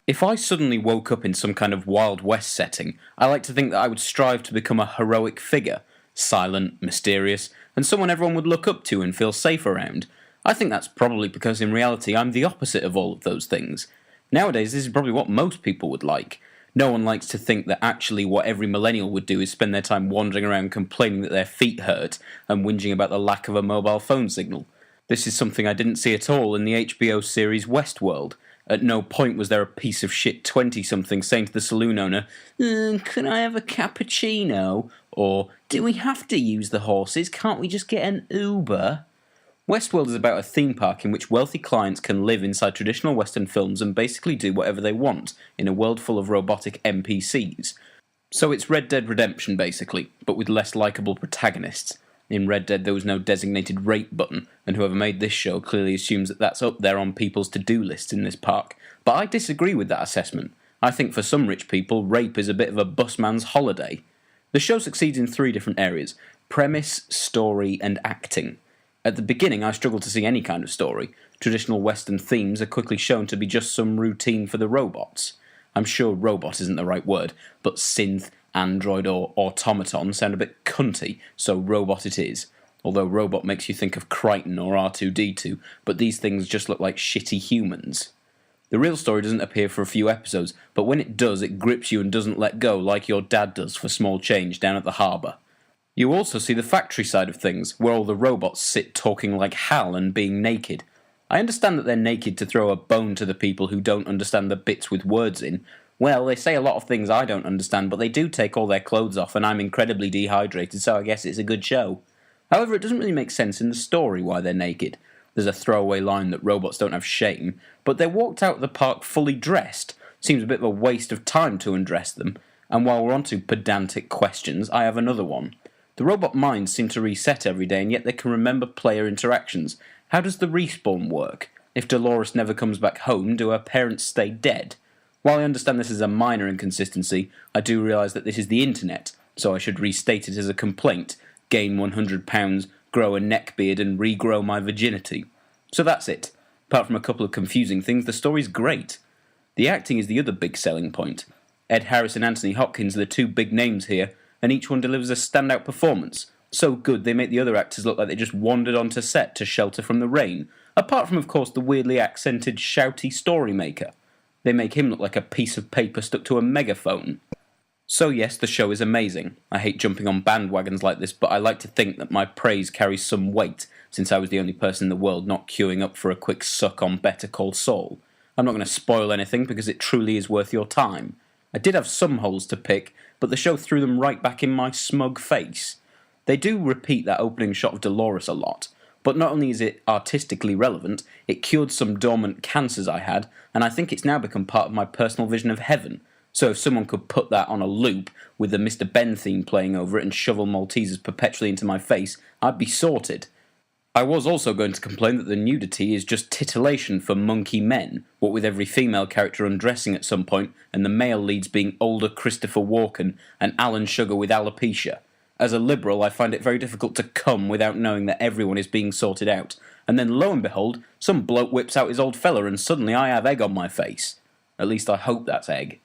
If I suddenly woke up in some kind of Wild West setting, I like to think that I would strive to become a heroic figure, silent, mysterious, and someone everyone would look up to and feel safe around. I think that's probably because in reality I'm the opposite of all of those things. Nowadays this is probably what most people would like. No one likes to think that actually what every millennial would do is spend their time wandering around complaining that their feet hurt and whinging about the lack of a mobile phone signal. This is something I didn't see at all in the HBO series Westworld. At no point was there a piece of shit 20-something saying to the saloon owner, "Can I have a cappuccino?" Or, "Do we have to use the horses? Can't we just get an Uber?" Westworld is about a theme park in which wealthy clients can live inside traditional Western films and basically do whatever they want in a world full of robotic NPCs. So it's Red Dead Redemption, basically, but with less likeable protagonists. In Red Dead there was no designated rape button, and whoever made this show clearly assumes that that's up there on people's to-do lists in this park. But I disagree with that assessment. I think for some rich people, rape is a bit of a busman's holiday. The show succeeds in 3 different areas: premise, story, and acting. At the beginning I struggled to see any kind of story. Traditional Western themes are quickly shown to be just some routine for the robots. I'm sure robot isn't the right word, but synth, android or automaton sound a bit cunty, so robot it is. Although robot makes you think of Crichton or R2-D2, but these things just look like shitty humans. The real story doesn't appear for a few episodes, but when it does, it grips you and doesn't let go like your dad does for small change down at the harbour. You also see the factory side of things, where all the robots sit talking like Hal and being naked. I understand that they're naked to throw a bone to the people who don't understand the bits with words in. Well, they say a lot of things I don't understand, but they do take all their clothes off and I'm incredibly dehydrated, so I guess it's a good show. However, it doesn't really make sense in the story why they're naked. There's a throwaway line that robots don't have shame, but they're walked out of the park fully dressed. Seems a bit of a waste of time to undress them. And while we're on to pedantic questions, I have another one. The robot minds seem to reset every day, and yet they can remember player interactions. How does the respawn work? If Dolores never comes back home, do her parents stay dead? While I understand this is a minor inconsistency, I do realise that this is the internet, so I should restate it as a complaint: gain 100 pounds, grow a neck beard and regrow my virginity. So that's it. Apart from a couple of confusing things, the story's great. The acting is the other big selling point. Ed Harris and Anthony Hopkins are the 2 big names here, and each one delivers a standout performance. So good they make the other actors look like they just wandered onto set to shelter from the rain, apart from of course the weirdly accented shouty story maker. They make him look like a piece of paper stuck to a megaphone. So yes, the show is amazing. I hate jumping on bandwagons like this, but I like to think that my praise carries some weight, since I was the only person in the world not queuing up for a quick suck on Better Call Saul. I'm not going to spoil anything because it truly is worth your time. I did have some holes to pick, but the show threw them right back in my smug face. They do repeat that opening shot of Dolores a lot, but not only is it artistically relevant, it cured some dormant cancers I had, and I think it's now become part of my personal vision of heaven. So if someone could put that on a loop with the Mr. Ben theme playing over it and shovel Maltesers perpetually into my face, I'd be sorted. I was also going to complain that the nudity is just titillation for monkey men, what with every female character undressing at some point and the male leads being older Christopher Walken and Alan Sugar with alopecia. As a liberal, I find it very difficult to come without knowing that everyone is being sorted out, and then lo and behold, some bloke whips out his old fella and suddenly I have egg on my face. At least I hope that's egg.